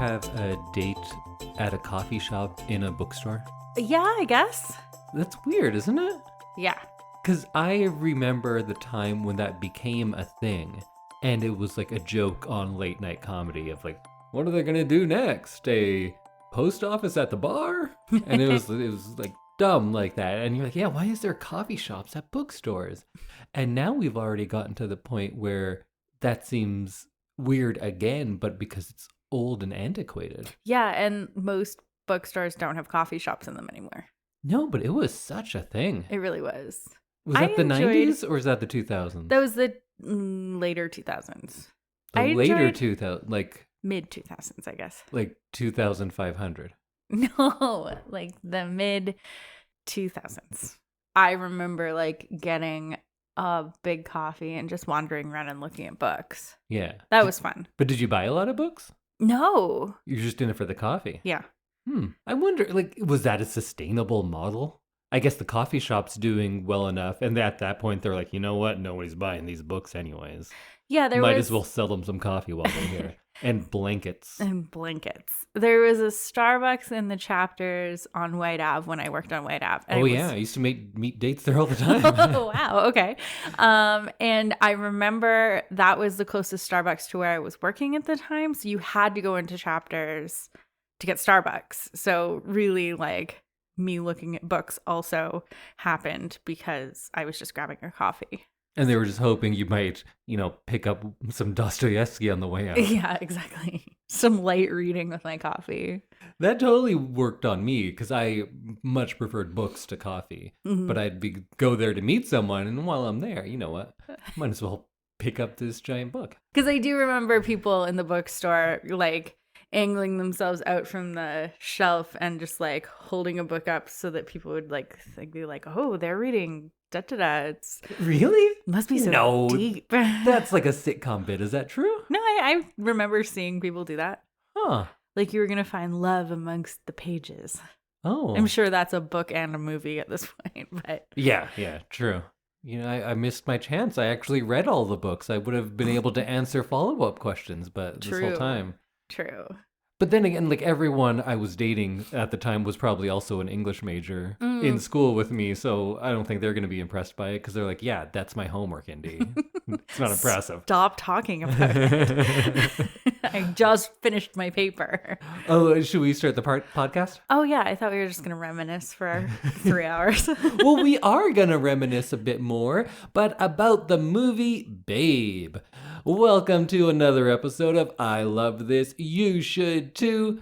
have a date at a coffee shop in a bookstore? Yeah, I guess. That's weird, isn't it? Yeah. Because I remember the time when that became a thing, and it was like a joke on late night comedy of like, what are they gonna do next? A post office at the bar? And it was like dumb like that. And you're like, yeah, why is there coffee shops at bookstores? And now we've already gotten to the point where that seems weird again, but because it's old and antiquated. Yeah, and most bookstores don't have coffee shops in them anymore. No, but it was such a thing. It really was. Was that the 90s or was that the 2000s? That was the later 2000s. The later 2000s, like mid 2000s, I guess. Like 2500. No, like the mid 2000s. I remember like getting a big coffee and just wandering around and looking at books. Yeah. That was fun. But did you buy a lot of books? No. You're just in it for the coffee? Yeah. I wonder, like, was that a sustainable model? I guess the coffee shop's doing well enough, and at that point they're like, you know what? Nobody's buying these books anyways. Yeah, Might as well sell them some coffee while they're here. And blankets. And blankets. There was a Starbucks in the chapters on White Ave when I worked on White Ave. Oh, yeah. I used to meet dates there all the time. Oh, wow. Okay. And I remember that was the closest Starbucks to where I was working at the time. So you had to go into chapters to get Starbucks. So really, like, me looking at books also happened because I was just grabbing a coffee. And they were just hoping you might, pick up some Dostoevsky on the way out. Yeah, exactly. Some light reading with my coffee. That totally worked on me because I much preferred books to coffee. Mm-hmm. But I'd go there to meet someone, and while I'm there, you know what? Might as well pick up this giant book. Because I do remember people in the bookstore, like, angling themselves out from the shelf and just like holding a book up so that people would be like, oh, they're reading It's really must be so deep. That's like a sitcom bit. Is that true? No, I remember seeing people do that. Huh. Like you were gonna find love amongst the pages. Oh, I'm sure that's a book and a movie at this point. But yeah, true. I missed my chance. I actually read all the books. I would have been able to answer follow-up questions, but this whole time. True. But then again, like everyone I was dating at the time was probably also an English major in school with me. So I don't think they're going to be impressed by it because they're like, yeah, that's my homework, Indy. It's not impressive. Stop talking about it. I just finished my paper. Oh, should we start the podcast? Oh, yeah. I thought we were just going to reminisce for 3 hours. Well, we are going to reminisce a bit more, but about the movie Babe. Welcome to another episode of I Love This, You Should Too.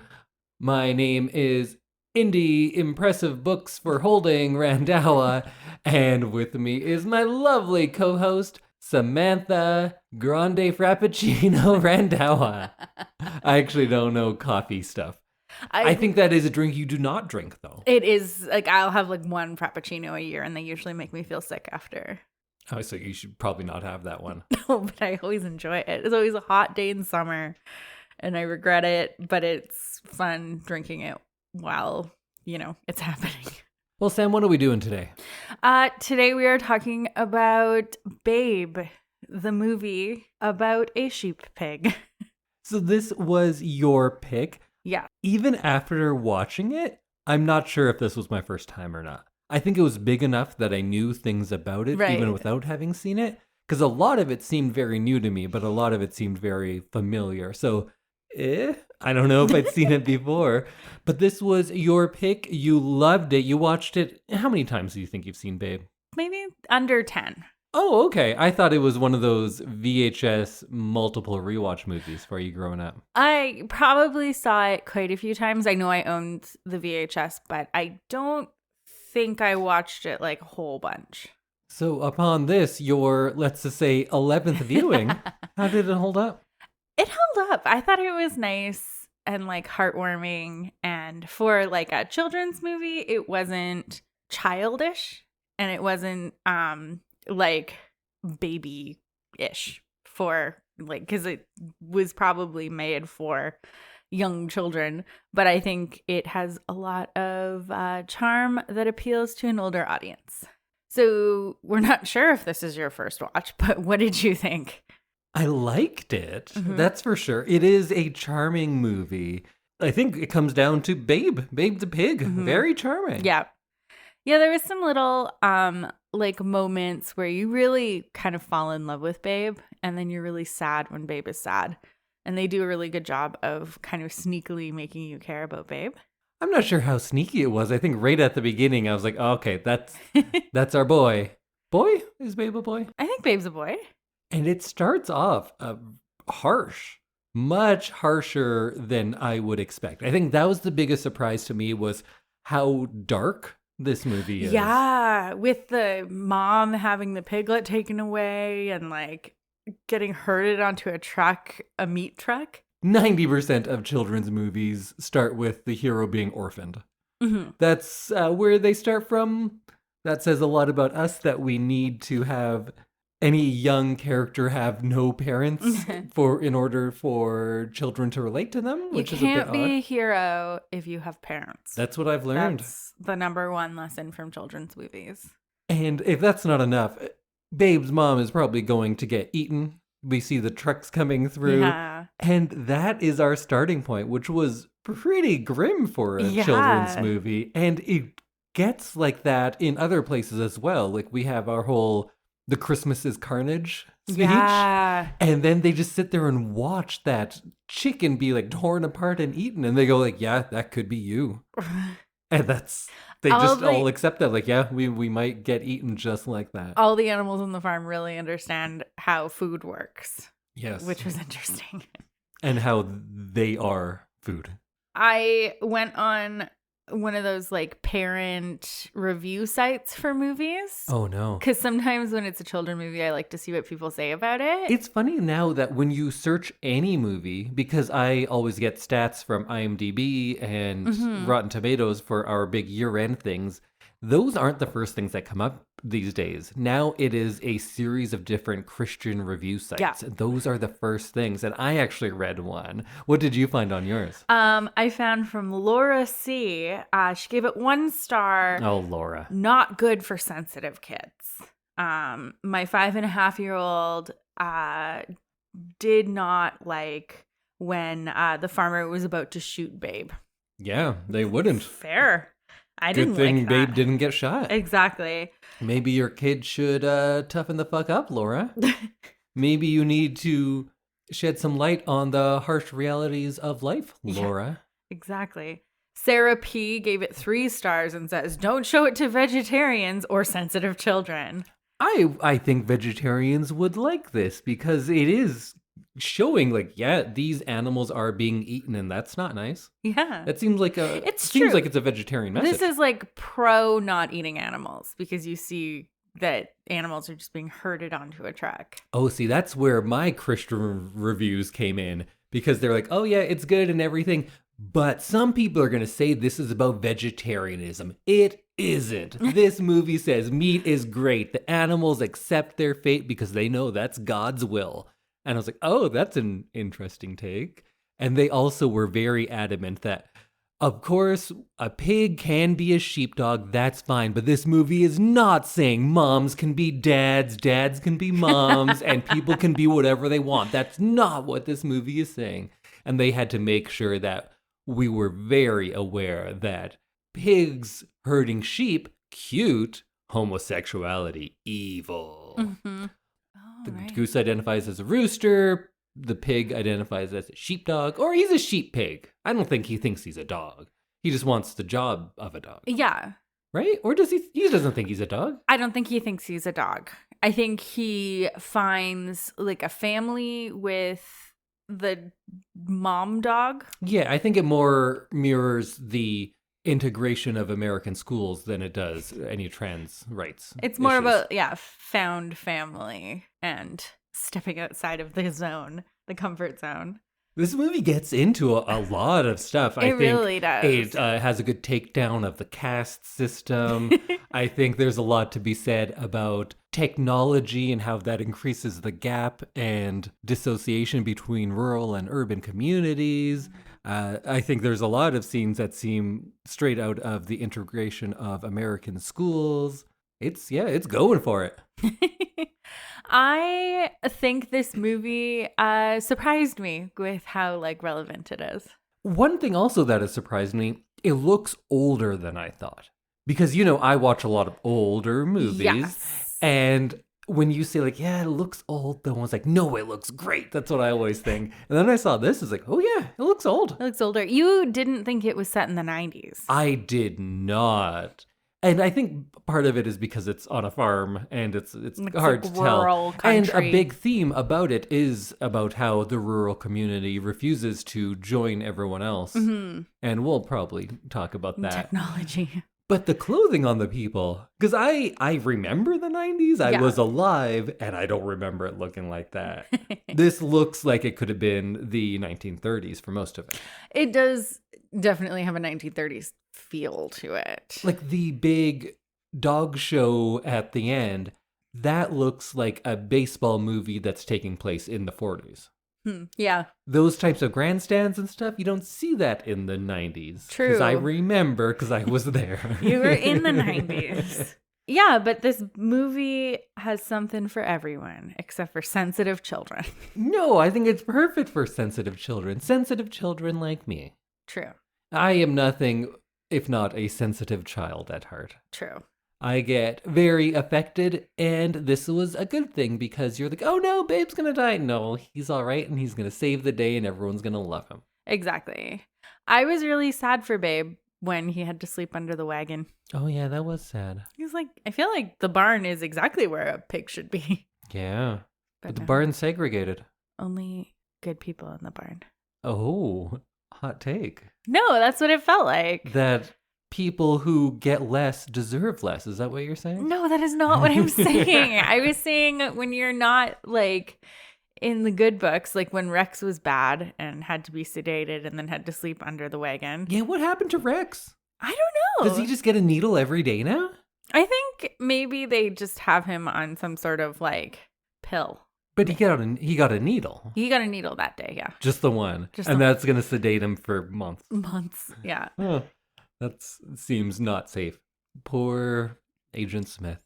My name is Indy, Impressive Books for Holding Randhawa, and with me is my lovely co-host, Samantha Grande Frappuccino Randhawa. I actually don't know coffee stuff. I think that is a drink you do not drink, though. It is, like, I'll have, like, one Frappuccino a year, and they usually make me feel sick after. Oh, so you should probably not have that one. No, but I always enjoy it. It's always a hot day in summer, and I regret it, but it's fun drinking it while, it's happening. Well, Sam, what are we doing today? Today we are talking about Babe, the movie about a sheep pig. So this was your pick? Yeah. Even after watching it, I'm not sure if this was my first time or not. I think it was big enough that I knew things about it, right, even without having seen it. Because a lot of it seemed very new to me, but a lot of it seemed very familiar. So, I don't know if I'd seen it before. But this was your pick. You loved it. You watched it. How many times do you think you've seen Babe? Maybe under 10. Oh, okay. I thought it was one of those VHS multiple rewatch movies for you growing up. I probably saw it quite a few times. I know I owned the VHS, but I don't think I watched it like a whole bunch. So upon this, your, let's just say, 11th viewing, how did it hold up? It held up. I thought it was nice and like heartwarming. And for like a children's movie, it wasn't childish and it wasn't like baby-ish for like, because it was probably made for young children, but I think it has a lot of charm that appeals to an older audience. So we're not sure if this is your first watch, but what did you think? I liked it. Mhm. That's for sure. It is a charming movie. I think it comes down to Babe. Babe the pig. Mhm. Very charming. Yeah. Yeah, there was some little like moments where you really kind of fall in love with Babe, and then you're really sad when Babe is sad. And they do a really good job of kind of sneakily making you care about Babe. I'm not sure how sneaky it was. I think right at the beginning I was like, oh, okay, that's our boy. Boy? Is Babe a boy? I think Babe's a boy. And it starts off harsh, much harsher than I would expect. I think that was the biggest surprise to me was how dark this movie is. Yeah, with the mom having the piglet taken away and like getting herded onto a meat truck. 90% of children's movies start with the hero being orphaned. Mm-hmm. That's where they start from. That says a lot about us that we need to have any young character have no parents in order for children to relate to them, which is a bit odd. You can't be a hero if you have parents. That's what I've learned. That's the number one lesson from children's movies. And if that's not enough, Babe's mom is probably going to get eaten. We see the trucks coming through. Yeah. And that is our starting point, which was pretty grim for a children's movie. And it gets like that in other places as well. Like we have our whole The Christmas is Carnage speech. Yeah. And then they just sit there and watch that chicken be like torn apart and eaten. And they go like, yeah, that could be you. And they all accept that. Like, yeah, we might get eaten just like that. All the animals on the farm really understand how food works. Yes. Which was interesting. And how they are food. I went on one of those like parent review sites for movies. Oh no. Because sometimes when it's a children movie, I like to see what people say about it. It's funny now that when you search any movie, because I always get stats from IMDb and Rotten Tomatoes for our big year-end things, those aren't the first things that come up these days. Now it is a series of different Christian review sites. Yeah. Those are the first things. And I actually read one. What did you find on yours? I found from Laura C. She gave it 1 star. Oh, Laura. Not good for sensitive kids. My 5.5-year-old did not like when the farmer was about to shoot Babe. Yeah, they wouldn't. Fair. I didn't Good thing like that. Babe didn't get shot. Exactly. Maybe your kid should toughen the fuck up, Laura. Maybe you need to shed some light on the harsh realities of life, Laura. Yeah, exactly. Sarah P. gave it 3 stars and says, don't show it to vegetarians or sensitive children. I think vegetarians would like this because it is showing like, yeah, these animals are being eaten and that's not nice. Yeah. That seems like it's seems true. like it's a vegetarian message. This is like pro not eating animals because you see that animals are just being herded onto a truck. Oh, see, that's where my Christian reviews came in because they're like, oh yeah, it's good and everything. But some people are going to say this is about vegetarianism. It isn't. This movie says meat is great. The animals accept their fate because they know that's God's will. And I was like, oh, that's an interesting take. And they also were very adamant that, of course, a pig can be a sheepdog. That's fine. But this movie is not saying moms can be dads, dads can be moms, and people can be whatever they want. That's not what this movie is saying. And they had to make sure that we were very aware that pigs herding sheep, cute, homosexuality, evil. Mm-hmm. The goose identifies as a rooster. The pig identifies as a sheepdog. Or he's a sheep pig. I don't think he thinks he's a dog. He just wants the job of a dog. Yeah. Right? Or does he? He doesn't think he's a dog. I don't think he thinks he's a dog. I think he finds like a family with the mom dog. Yeah, I think it more mirrors the integration of American schools than it does any trans rights. It's more issues. about, found family and stepping outside of the zone, the comfort zone. This movie gets into a lot of stuff. I think really does. It has a good takedown of the caste system. I think there's a lot to be said about technology and how that increases the gap and dissociation between rural and urban communities. I think there's a lot of scenes that seem straight out of the integration of American schools. It's going for it. I think this movie surprised me with how like relevant it is. One thing also that has surprised me, it looks older than I thought. Because, I watch a lot of older movies. Yes. And when you say, like, yeah, it looks old, the one's like, no, it looks great. That's what I always think. And then I saw this, it's like, oh, yeah, it looks old. It looks older. You didn't think it was set in the 90s. I did not. And I think part of it is because it's on a farm and it's hard like to tell. rural And country. a big theme about it is about how the rural community refuses to join everyone else. Mm-hmm. And we'll probably talk about that. Technology. But the clothing on the people, because I remember the 90s. I Yeah. was alive and I don't remember it looking like that. This looks like it could have been the 1930s for most of it. It does definitely have a 1930s feel to it. Like the big dog show at the end, that looks like a baseball movie that's taking place in the 40s. Yeah. Those types of grandstands and stuff, you don't see that in the 90s. True. Because I remember, because I was there. You were in the 90s. Yeah, but this movie has something for everyone except for sensitive children. No, I think it's perfect for sensitive children. Sensitive children like me. True. I am nothing if not a sensitive child at heart. True. I get very affected, and this was a good thing because you're like, oh no, babe's gonna die. No, he's all right, and he's gonna save the day, and everyone's gonna love him. Exactly. I was really sad for Babe when he had to sleep under the wagon. Oh yeah, that was sad. He was like, I feel like the barn is exactly where a pig should be. Yeah, but the no, barn's segregated. only good people in the barn. Oh, hot take. No, that's what it felt like. That people who get less deserve less. Is that what you're saying? No, that is not what I'm saying. I was saying when you're not like in the good books, like when Rex was bad and had to be sedated and then had to sleep under the wagon. Yeah, what happened to Rex? I don't know. Does he just get a needle every day now? I think maybe they just have him on some sort of like pill. But he got a needle. He got a needle that day, yeah. Just the one. Just and the- that's going to sedate him for months. Months, yeah. Huh. That seems not safe. Poor Agent Smith.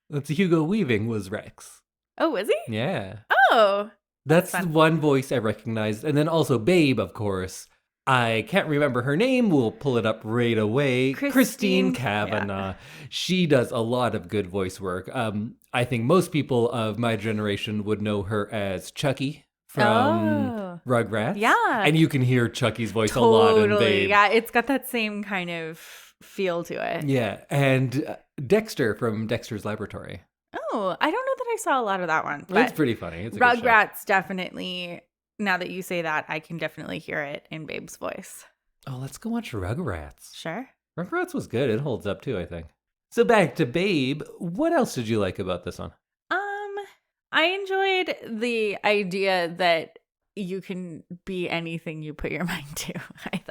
That's Hugo Weaving was Rex. Oh, was he? Yeah. Oh. That's fun. one voice I recognized. And then also Babe, of course. I can't remember her name. We'll pull it up right away. Christine Cavanaugh. Yeah. She does a lot of good voice work. I think most people of my generation would know her as Chucky from Rugrats. Yeah. And you can hear Chucky's voice a lot in Babe. Yeah, it's got that same kind of feel to it. Yeah. And Dexter from Dexter's Laboratory. Oh, I don't know that I saw a lot of that one. But it's pretty funny. It's a Rugrats definitely, now that you say that, I can definitely hear it in Babe's voice. Oh, let's go watch Rugrats. Sure. Rugrats was good. It holds up too, I think. So back to Babe. What else did you like about this one? I enjoyed the idea that you can be anything you put your mind to.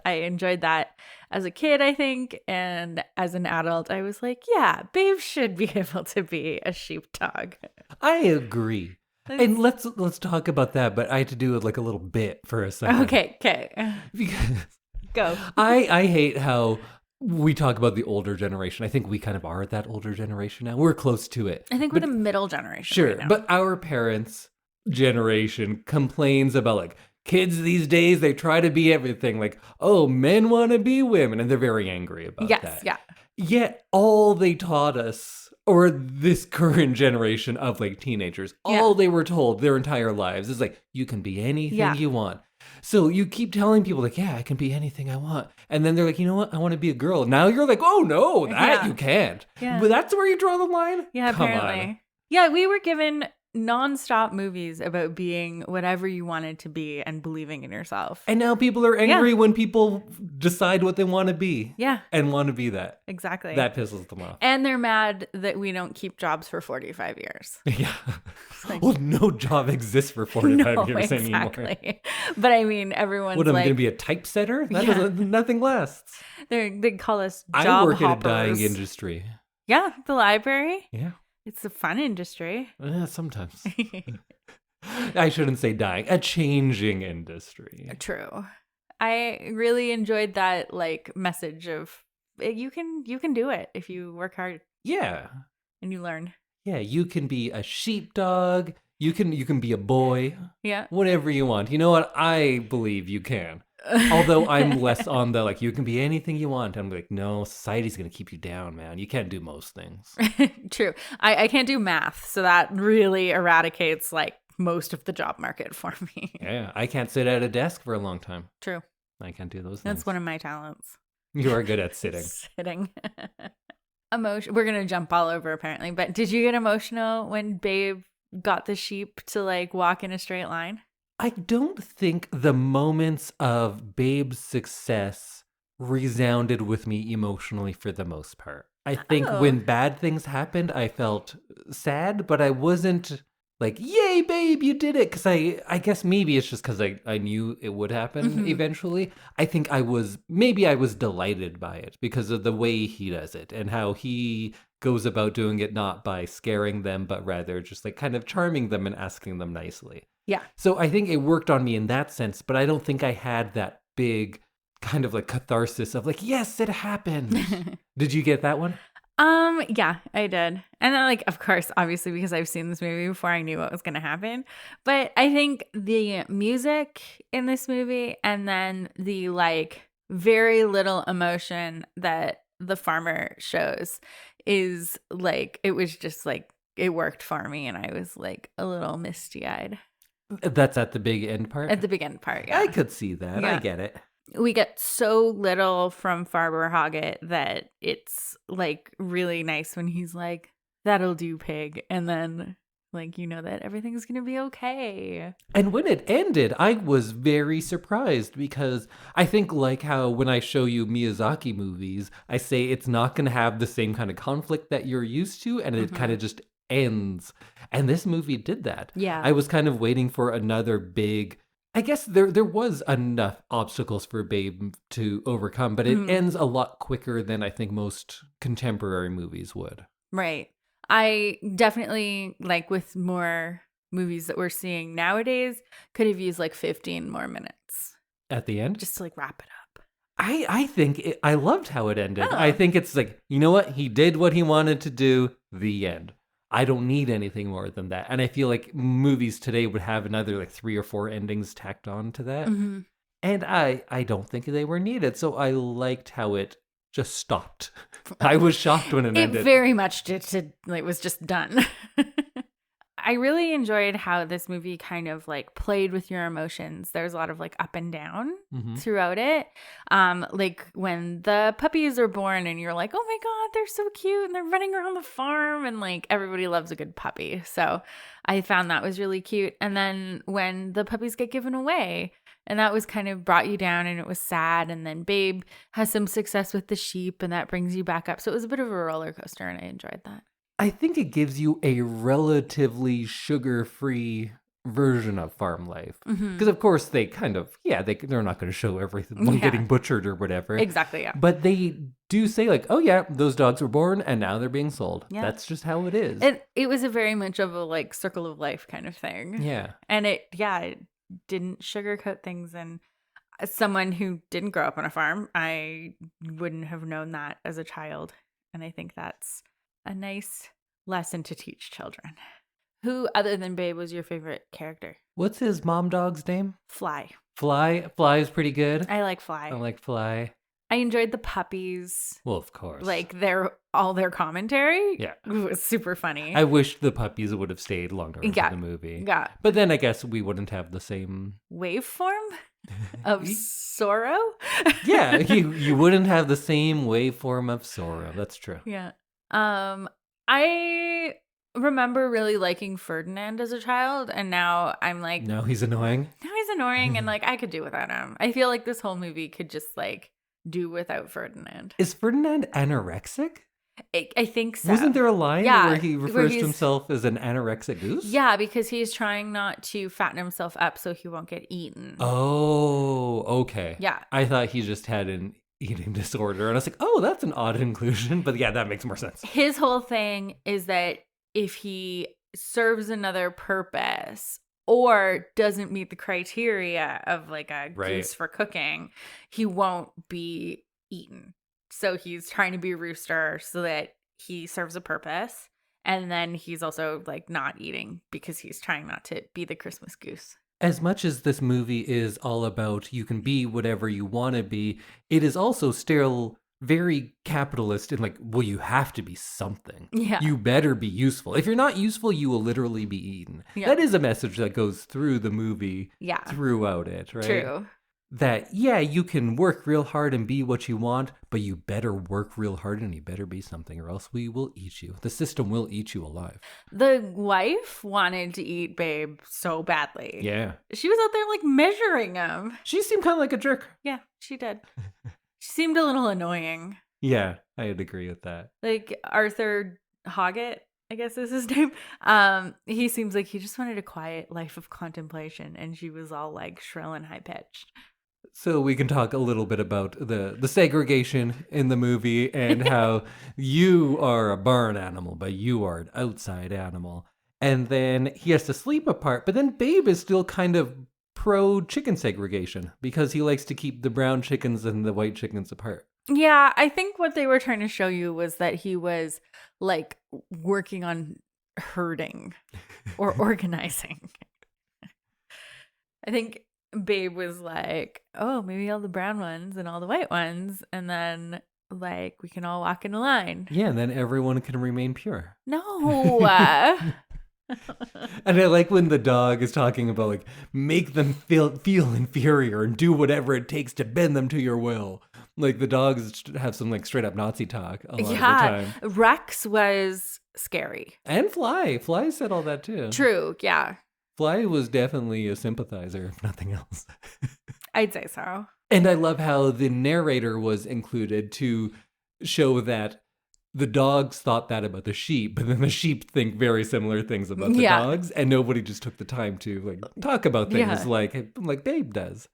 I enjoyed that as a kid, I think, and as an adult, I was like, yeah, Babe should be able to be a sheepdog. I agree. And let's talk about that, but I had to do it like a little bit for a second. Okay. Because go. I hate how we talk about the older generation. I think we kind of are that older generation now. We're close to it. I think we're the middle generation. Sure, right now. but our parents' generation complains about like kids these days, they try to be everything. Like, oh, men want to be women. And they're very angry about that. Yes, yeah. Yet all they taught us, or this current generation of like teenagers, all they were told their entire lives is like, you can be anything you want. So you keep telling people like, yeah, I can be anything I want. And then they're like, you know what? I want to be a girl. Now you're like, oh no, that you can't. Yeah. But that's where you draw the line? Yeah, Come apparently. on. Yeah, we were given nonstop movies about being whatever you wanted to be and believing in yourself. And now people are angry when people decide what they want to be. Yeah. And want to be that. Exactly. That pisses them off. And they're mad that we don't keep jobs for 45 years. Yeah. Like, well, no job exists for 45 years anymore. But I mean, everyone's what, am I like, going to be a typesetter? That doesn't, nothing lasts. They call us job I work hoppers. in a dying industry. Yeah, the library. Yeah. It's a fun industry. Sometimes. I shouldn't say dying. A changing industry. True. I really enjoyed that like message of you can do it if you work hard. Yeah. And you learn. yeah, you can be a sheepdog. You can be a boy. Yeah. Whatever you want. You know what? I believe you can. Although I'm less on the like you can be anything you want. I'm like, no, society's gonna keep you down, man. You can't do most things. True. I can't do math, so that really eradicates like most of the job market for me. Yeah, I can't sit at a desk for a long time. True. I can't do those things. That's one of my talents. You are good at sitting. Sitting. Emotion. We're gonna jump all over apparently, but did you get emotional when Babe got the sheep to like walk in a straight line? I don't think the moments of Babe's success resounded with me emotionally for the most part. I think when bad things happened, I felt sad, but I wasn't like, yay, Babe, you did it. Because I guess maybe it's just because I knew it would happen eventually. I think I was delighted by it because of the way he does it and how he goes about doing it not by scaring them, but rather just like kind of charming them and asking them nicely. Yeah. So I think it worked on me in that sense, but I don't think I had that big kind of like catharsis of like, yes, it happened. Did you get that one? Yeah, I did. And then like, of course, obviously because I've seen this movie before, I knew what was going to happen. But I think the music in this movie and then the like very little emotion that the farmer shows is like, it was just like, it worked for me. And I was like a little misty-eyed. That's at the big end part? At the big end part, yeah. I could see that. Yeah. I get it. We get so little from Farmer Hoggett that it's like really nice when he's like, that'll do, pig. And then like, you know that everything's going to be okay. And when it ended, I was very surprised because I think like how when I show you Miyazaki movies, I say it's not going to have the same kind of conflict that you're used to. And it kind of just ends. And this movie did that. Yeah. I was kind of waiting for another big... I guess there was enough obstacles for Babe to overcome, but it ends a lot quicker than I think most contemporary movies would. Right. I definitely, like with more movies that we're seeing nowadays, could have used like 15 more minutes. At the end? Just to like wrap it up. I think I loved how it ended. Oh. I think it's like, you know what? He did what he wanted to do, the end. I don't need anything more than that. And I feel like movies today would have another like 3 or 4 endings tacked on to that. Mm-hmm. And I don't think they were needed. So I liked how it just stopped. I was shocked when it ended. It very much did. It was just done. I really enjoyed how this movie kind of like played with your emotions. There's a lot of like up and down throughout it. Like when the puppies are born and you're like, oh my God, they're so cute and they're running around the farm and like everybody loves a good puppy. So I found that was really cute. And then when the puppies get given away and that was kind of brought you down and it was sad. And then Babe has some success with the sheep and that brings you back up. So it was a bit of a roller coaster and I enjoyed that. I think it gives you a relatively sugar-free version of farm life. Because of course they kind of, they're not going to show everything getting butchered or whatever. Exactly, yeah. But they do say like, oh yeah, those dogs were born and now they're being sold. Yeah. That's just how it is. It was a very much of a like circle of life kind of thing. Yeah. And it didn't sugarcoat things. And as someone who didn't grow up on a farm, I wouldn't have known that as a child. And I think that's a nice lesson to teach children. Who other than Babe was your favorite character? What's his mom dog's name? Fly. Fly is pretty good. I like Fly. I like Fly. I enjoyed the puppies. Well, of course. Like all their commentary. Yeah. Was super funny. I wish the puppies would have stayed longer in the movie. Yeah. But then I guess we wouldn't have the same waveform of sorrow. Yeah, you wouldn't have the same waveform of sorrow. That's true. Yeah. I remember really liking Ferdinand as a child, and now I'm like, now he's annoying. And like I could do without him. I feel like this whole movie could just like do without Ferdinand. Is Ferdinand anorexic? I think so. Wasn't there a line where he refers to himself as an anorexic goose? Yeah, because he's trying not to fatten himself up so he won't get eaten. Oh, okay. Yeah. I thought he just had an eating disorder. And I was like, oh, that's an odd inclusion. But yeah, that makes more sense. His whole thing is that if he serves another purpose or doesn't meet the criteria of like a goose for cooking, he won't be eaten. So he's trying to be a rooster so that he serves a purpose. And then he's also like not eating because he's trying not to be the Christmas goose. As much as this movie is all about you can be whatever you want to be, it is also still very capitalist in like, well, you have to be something. Yeah. You better be useful. If you're not useful, you will literally be eaten. Yeah. That is a message that goes through the movie, Yeah. throughout it, right? True. That, yeah, you can work real hard and be what you want, but you better work real hard and you better be something or else we will eat you. The system will eat you alive. The wife wanted to eat Babe so badly. Yeah. She was out there like measuring him. She seemed kind of like a jerk. Yeah, she did. She seemed a little annoying. Yeah, I'd agree with that. Like Arthur Hoggett, I guess is his name. He seems like he just wanted a quiet life of contemplation, and she was all like shrill and high pitched. So we can talk a little bit about the segregation in the movie and how you are a barn animal, but you are an outside animal. And then he has to sleep apart, but then Babe is still kind of pro chicken segregation because he likes to keep the brown chickens and the white chickens apart. Yeah, I think what they were trying to show you was that he was like working on herding or organizing. I think Babe was like, oh, maybe all the brown ones and all the white ones, and then like we can all walk in a line. Yeah, and then everyone can remain pure. No. And I like when the dog is talking about like make them feel inferior and do whatever it takes to bend them to your will. Like the dogs have some like straight up Nazi talk a lot of the time. Rex was scary. And Fly said all that too. True, yeah. Fly was definitely a sympathizer, if nothing else. I'd say so. And I love how the narrator was included to show that the dogs thought that about the sheep, but then the sheep think very similar things about the dogs, and nobody just took the time to like talk about things like Babe does.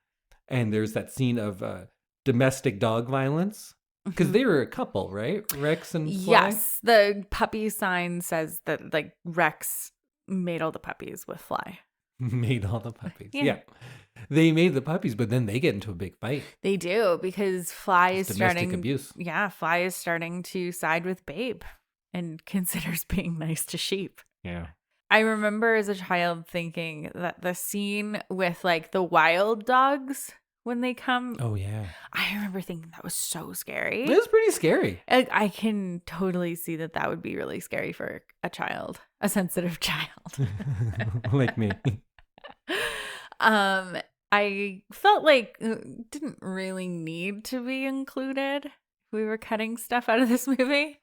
And there's that scene of domestic dog violence because they were a couple, right? Rex and Fly. Yes, the puppy sign says that like Rex made all the puppies with Fly. Made all the puppies. Yeah. They made the puppies, but then they get into a big fight. They do because Fly is domestic abuse. Yeah, Fly is starting to side with Babe and considers being nice to sheep. Yeah. I remember as a child thinking that the scene with like the wild dogs when they come. Oh, yeah. I remember thinking that was so scary. It was pretty scary. I can totally see that would be really scary for a child, a sensitive child. Like me. I felt like it didn't really need to be included. We were cutting stuff out of this movie.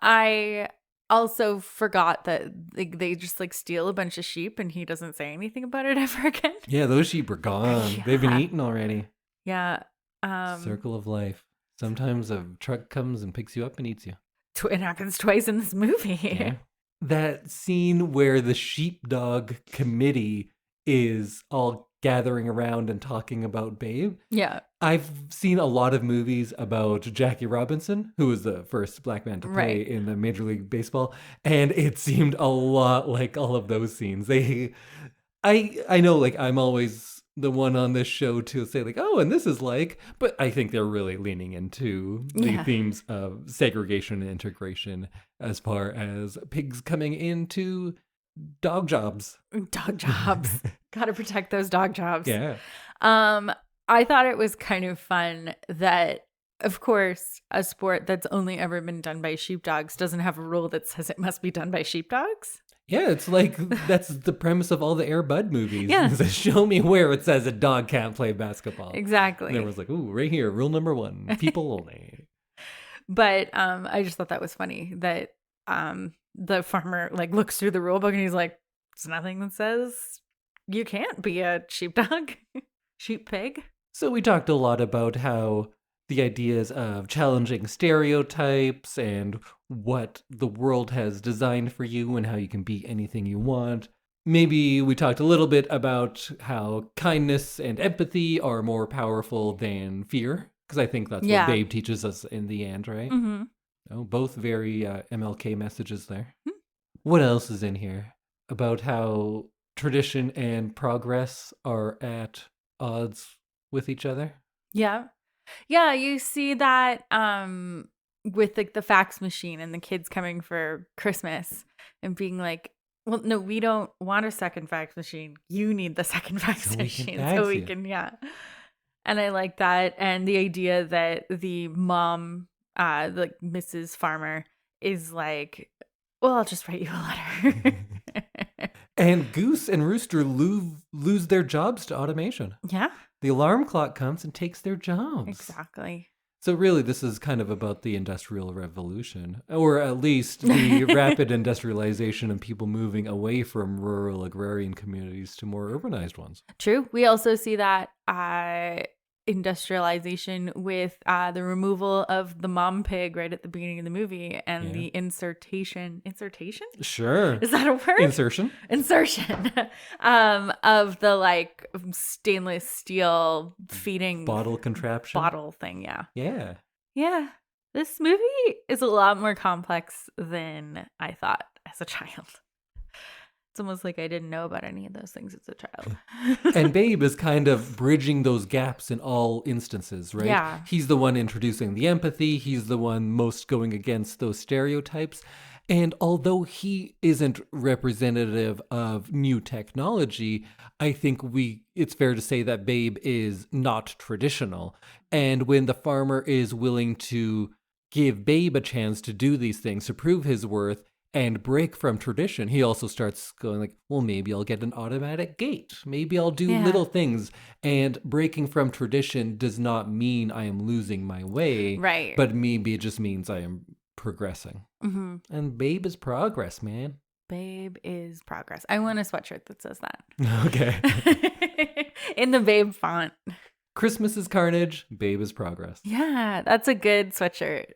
I also forgot that they just like steal a bunch of sheep and he doesn't say anything about it ever again. Yeah, those sheep are gone. Yeah. They've been eaten already. Yeah. Circle of life. Sometimes a truck comes and picks you up and eats you. It happens twice in this movie. Yeah. That scene where the sheepdog committee is all gathering around and talking about Babe. Yeah. I've seen a lot of movies about Jackie Robinson, who was the first black man to play in the Major League Baseball, and it seemed a lot like all of those scenes. I know, like, I'm always the one on this show to say, like, oh, and this is like, but I think they're really leaning into the themes of segregation and integration as far as pigs coming into dog jobs. Dog jobs. Gotta protect those dog jobs. Yeah. I thought it was kind of fun that, of course, a sport that's only ever been done by sheepdogs doesn't have a rule that says it must be done by sheepdogs. Yeah, it's like that's the premise of all the Air Bud movies. Yeah. Show me where it says a dog can't play basketball. Exactly. And everyone's like, ooh, right here, rule number 1, people only. But I just thought that was funny that the farmer like looks through the rule book and he's like, there's nothing that says you can't be a sheepdog, sheep pig. So we talked a lot about how the ideas of challenging stereotypes and what the world has designed for you and how you can be anything you want. Maybe we talked a little bit about how kindness and empathy are more powerful than fear, because I think that's what Babe teaches us in the end, right? Mm-hmm. Oh, both very MLK messages there. Mm-hmm. What else is in here about how tradition and progress are at odds with each other? Yeah. Yeah, you see that with like the fax machine and the kids coming for Christmas and being like, well, no, we don't want a second fax machine. You need the second fax machine so we can, yeah. And I like that. And the idea that the mom, like Mrs. Farmer, is like, well, I'll just write you a letter. And Goose and Rooster lose their jobs to automation. Yeah. The alarm clock comes and takes their jobs. Exactly. So really, this is kind of about the Industrial Revolution, or at least the rapid industrialization and people moving away from rural agrarian communities to more urbanized ones. True. We also see that industrialization with the removal of the mom pig right at the beginning of the movie and the insertion. Sure. Is that a word? Insertion of the like stainless steel feeding bottle contraption bottle thing. Yeah. This movie is a lot more complex than I thought as a child. It's almost like I didn't know about any of those things as a child. And Babe is kind of bridging those gaps in all instances, right? Yeah. He's the one introducing the empathy. He's the one most going against those stereotypes. And although he isn't representative of new technology, I think it's fair to say that Babe is not traditional. And when the farmer is willing to give Babe a chance to do these things, to prove his worth, and break from tradition, he also starts going like, well, maybe I'll get an automatic gate. Maybe I'll do little things. And breaking from tradition does not mean I am losing my way. Right. But maybe it just means I am progressing. Mm-hmm. And Babe is progress, man. Babe is progress. I want a sweatshirt that says that. Okay. In the Babe font. Christmas is carnage. Babe is progress. Yeah, that's a good sweatshirt.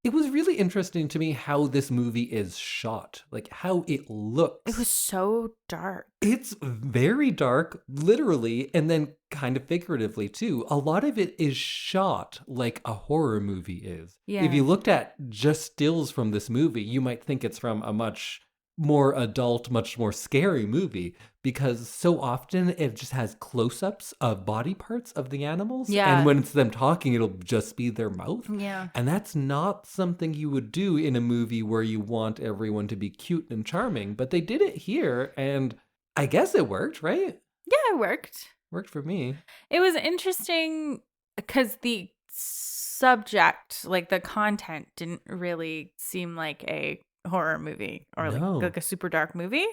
It was really interesting to me how this movie is shot, like how it looks. It was so dark. It's very dark, literally, and then kind of figuratively too. A lot of it is shot like a horror movie is. Yeah. If you looked at just stills from this movie, you might think it's from a much more adult, much more scary movie, because so often it just has close-ups of body parts of the animals. Yeah. And when it's them talking, it'll just be their mouth. Yeah. And that's not something you would do in a movie where you want everyone to be cute and charming. But they did it here, and I guess it worked, right? Yeah, it worked. Worked for me. It was interesting because the subject, like the content, didn't really seem like a horror movie or like a super dark movie.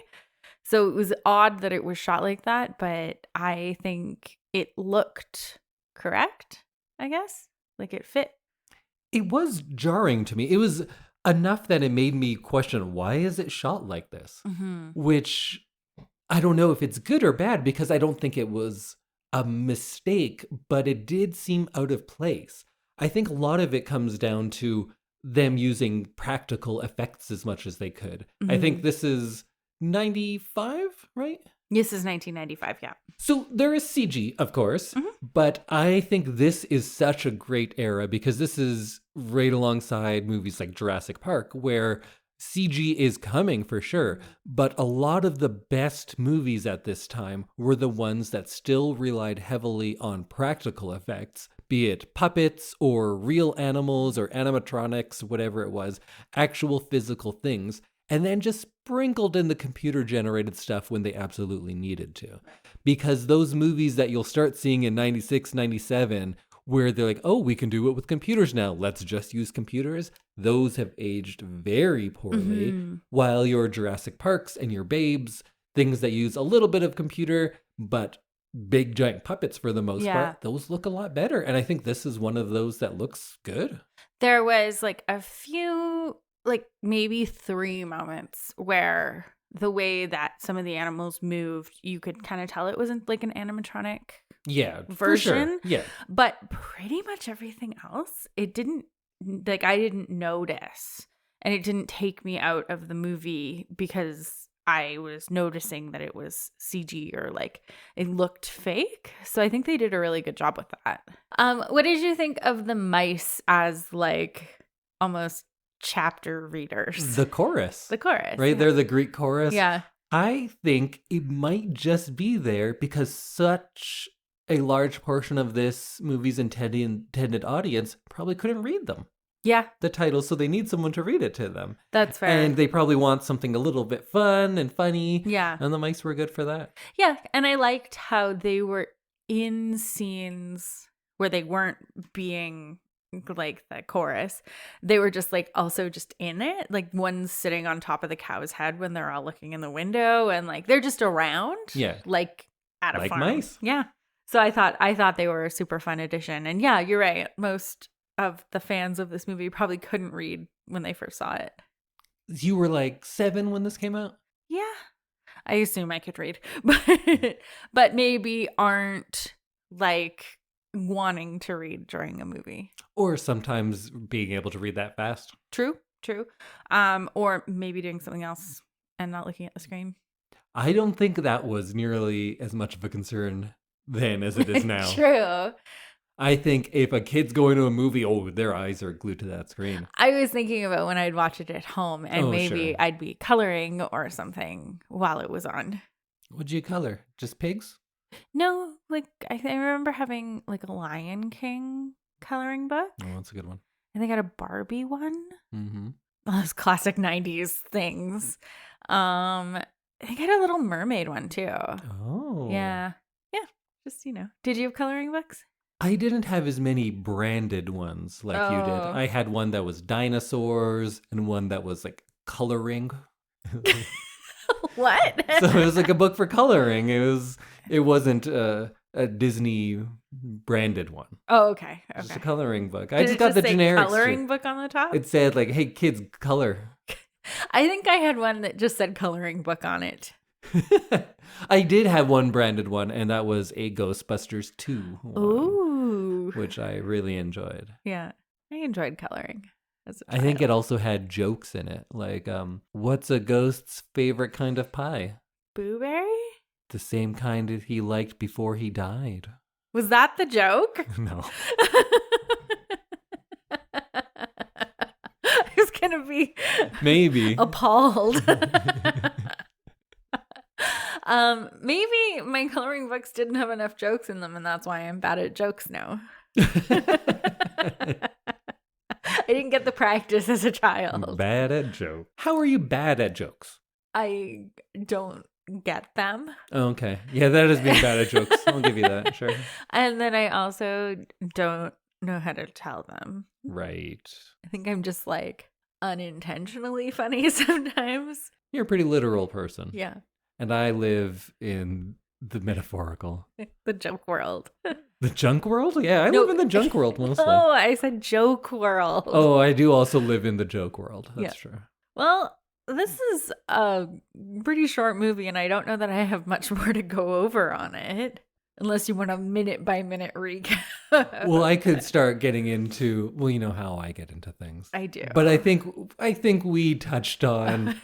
So it was odd that it was shot like that, but I think it looked correct, I guess. Like it fit. It was jarring to me. It was enough that it made me question, why is it shot like this? Mm-hmm. Which I don't know if it's good or bad, because I don't think it was a mistake, but it did seem out of place. I think a lot of it comes down to them using practical effects as much as they could. Mm-hmm. I think this is 95, right? This is 1995, yeah. So there is CG, of course, but I think this is such a great era because this is right alongside movies like Jurassic Park, where CG is coming for sure, but a lot of the best movies at this time were the ones that still relied heavily on practical effects, be it puppets or real animals or animatronics, whatever it was, actual physical things, and then just sprinkled in the computer-generated stuff when they absolutely needed to. Because those movies that you'll start seeing in 96, 97, where they're like, oh, we can do it with computers now, let's just use computers, those have aged very poorly, while your Jurassic Parks and your Babes, things that use a little bit of computer, but big giant puppets for the most part, those look a lot better. And I think this is one of those that looks good. There was like a few, like maybe 3 moments where the way that some of the animals moved, you could kind of tell it wasn't like an animatronic version. For sure. Yeah. But pretty much everything else, it didn't, like I didn't notice. And it didn't take me out of the movie because I was noticing that it was CG or like it looked fake. So I think they did a really good job with that. What did you think of the mice as like almost chapter readers? The chorus. Right? Yeah. They're the Greek chorus. Yeah. I think it might just be there because such a large portion of this movie's intended audience probably couldn't read them. Yeah, the title, so they need someone to read it to them. that's fair. And they probably want something a little bit fun and funny. Yeah. And the mice were good for that. Yeah, and I liked how they were in scenes where they weren't being like the chorus. They were just like also just in it. Like one's sitting on top of the cow's head when they're all looking in the window, and like they're just around. Yeah. Like at a Like farm. mice. Yeah. So I thought they were a super fun addition. And yeah, you're right. Most of the fans of this movie probably couldn't read when they first saw it. You were like 7 when this came out? Yeah. I assume I could read. But maybe aren't like wanting to read during a movie. Or sometimes being able to read that fast. True. Or maybe doing something else and not looking at the screen. I don't think that was nearly as much of a concern then as it is now. True. I think if a kid's going to a movie, their eyes are glued to that screen. I was thinking about when I'd watch it at home and maybe sure. I'd be coloring or something while it was on. What'd you color? Just pigs? No, like I remember having like a Lion King coloring book. Oh, that's a good one. I think I had a Barbie one. Mm-hmm. Those classic 90s things. I think I had a Little Mermaid one too. Oh. Yeah. Just, Did you have coloring books? I didn't have as many branded ones like you did. Oh. I had one that was dinosaurs and one that was like coloring. What? So it was like a book for coloring. It wasn't a Disney branded one. Oh, okay. Just a coloring book. I Did just it got the say generic coloring book on the top? It said like, "Hey kids, color." I think I had one that just said coloring book on it. I did have one branded one, and that was a Ghostbusters 2 one, Ooh. which I really enjoyed. Yeah. I enjoyed coloring as a I think it child. also had jokes in it, like, what's a ghost's favorite kind of pie? Blueberry? The same kind that he liked before he died. Was that the joke? No. I was going to be Maybe. appalled. Maybe my coloring books didn't have enough jokes in them, and that's why I'm bad at jokes now. I didn't get the practice as a child. Bad at jokes. How are you bad at jokes? I don't get them. Okay. Yeah, that is being bad at jokes. I'll give you that, sure. And then I also don't know how to tell them. Right. I think I'm just like unintentionally funny sometimes. You're a pretty literal person. Yeah. And I live in the metaphorical. The joke world. The junk world? Yeah, I No. live in the junk world mostly. Oh, I said joke world. Oh, I do also live in the joke world. That's true. Well, this is a pretty short movie, and I don't know that I have much more to go over on it. Unless you want a minute by minute recap. Well, I could start getting into, well, you know how I get into things. I do. But I think we touched on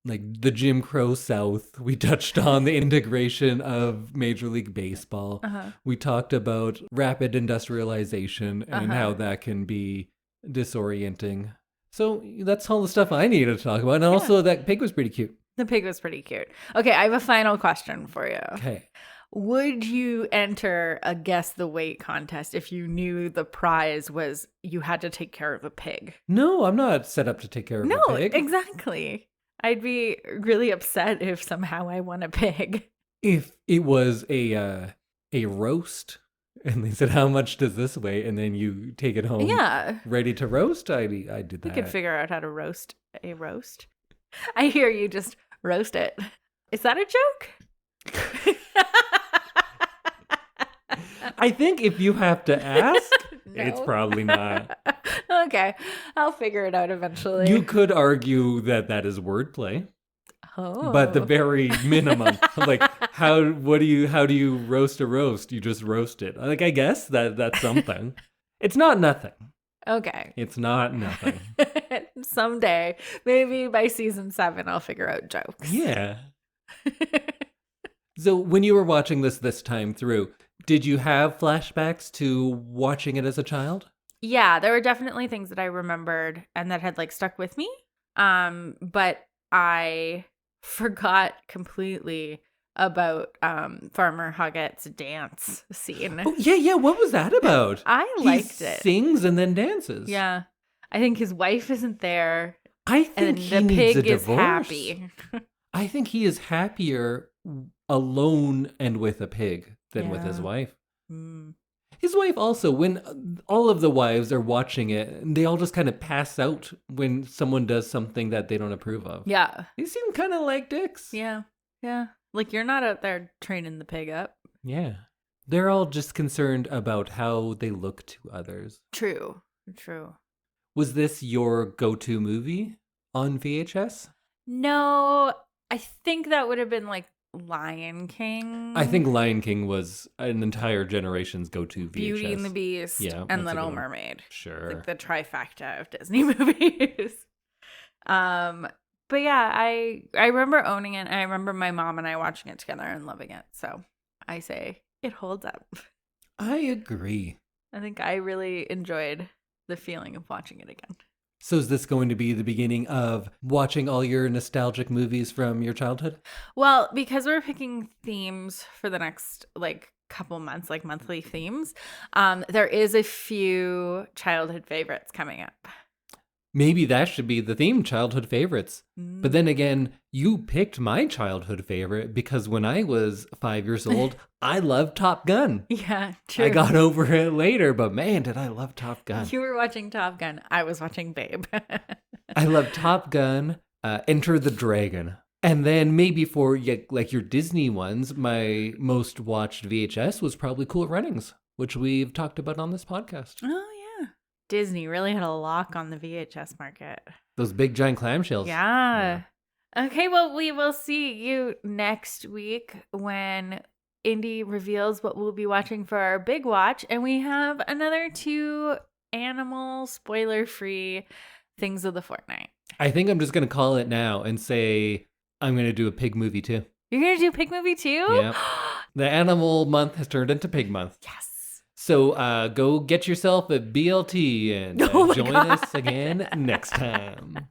like the Jim Crow South. We touched on the integration of Major League Baseball. Uh-huh. We talked about rapid industrialization and how that can be disorienting. So that's all the stuff I needed to talk about. And also that pig was pretty cute. The pig was pretty cute. Okay, I have a final question for you. Okay. Would you enter a guess the weight contest if you knew the prize was you had to take care of a pig? No, I'm not set up to take care of No, a pig. exactly. I'd be really upset if somehow I won a pig. If it was a roast and they said, how much does this weigh? And then you take it home Yeah. ready to roast, I did that. We could figure out how to roast a roast. I hear you just roast it. Is that a joke? I think if you have to ask, it's No. probably not. Okay, I'll figure it out eventually. You could argue that is wordplay, Oh. but the very minimum, like how do you roast a roast? You just roast it. Like I guess that's something. It's not nothing. Okay. It's not nothing. Someday, maybe by season 7, I'll figure out jokes. Yeah. So when you were watching this time through, did you have flashbacks to watching it as a child? Yeah, there were definitely things that I remembered and that had like stuck with me. But I forgot completely about Farmer Hoggett's dance scene. Oh, yeah. What was that about? I liked it. He sings and then dances. Yeah. I think his wife isn't there. I think And he the needs a pig is divorce. happy. I think he is happier alone and with a pig than with his wife. Mm. His wife also, when all of the wives are watching it, they all just kind of pass out when someone does something that they don't approve of. Yeah. They seem kind of like dicks. Yeah. Yeah. Like, you're not out there training the pig up. Yeah. They're all just concerned about how they look to others. True. Was this your go-to movie on VHS? No, I think that would have been like Lion King. I think Lion King was an entire generation's go-to VHS. Beauty and the Beast, Yeah, and that's a Little good one. Mermaid. Sure. Like the trifecta of Disney movies. But yeah, I remember owning it, and I remember my mom and I watching it together and loving it. So I say it holds up. I agree. I think I really enjoyed the feeling of watching it again. So is this going to be the beginning of watching all your nostalgic movies from your childhood? Well, because we're picking themes for the next couple months, like monthly themes, there is a few childhood favorites coming up. Maybe that should be the theme, childhood favorites. But then again, you picked my childhood favorite because when I was 5 years old, I loved Top Gun. Yeah, true. I got over it later, but man, did I love Top Gun. You were watching Top Gun. I was watching Babe. I love Top Gun, Enter the Dragon. And then maybe for your Disney ones, my most watched VHS was probably Cool Runnings, which we've talked about on this podcast. Oh, yeah. Disney really had a lock on the VHS market. Those big giant clamshells. Yeah. Okay, well, we will see you next week when Indy reveals what we'll be watching for our big watch. And we have another 2 animal spoiler-free things of the fortnight. I think I'm just going to call it now and say I'm going to do a pig movie too. You're going to do Pig Movie too? Yeah. The animal month has turned into pig month. Yes. So go get yourself a BLT and join us again next time.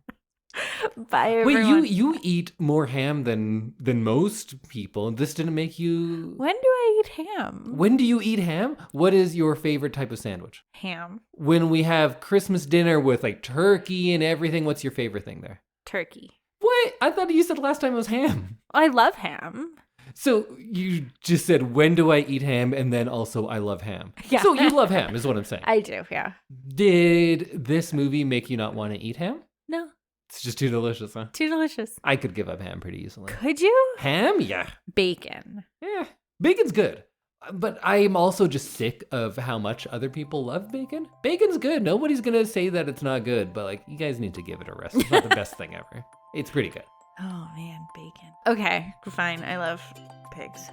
Bye, everyone. Wait, you eat more ham than most people. This didn't make you... When do I eat ham? When do you eat ham? What is your favorite type of sandwich? Ham. When we have Christmas dinner with turkey and everything, what's your favorite thing there? Turkey. What? I thought you said last time it was ham. I love ham. So you just said, when do I eat ham? And then also, I love ham. Yeah. So you love ham is what I'm saying. I do, yeah. Did this movie make you not want to eat ham? No. It's just too delicious, huh? Too delicious. I could give up ham pretty easily. Could you? Ham? Yeah. Bacon. Yeah. Bacon's good. But I'm also just sick of how much other people love bacon. Bacon's good. Nobody's going to say that it's not good. But you guys need to give it a rest. It's not the best thing ever. It's pretty good. Oh, man, bacon. Okay, fine. I love pigs.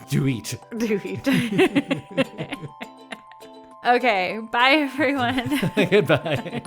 Do eat. Do eat. Okay, bye, everyone. Goodbye.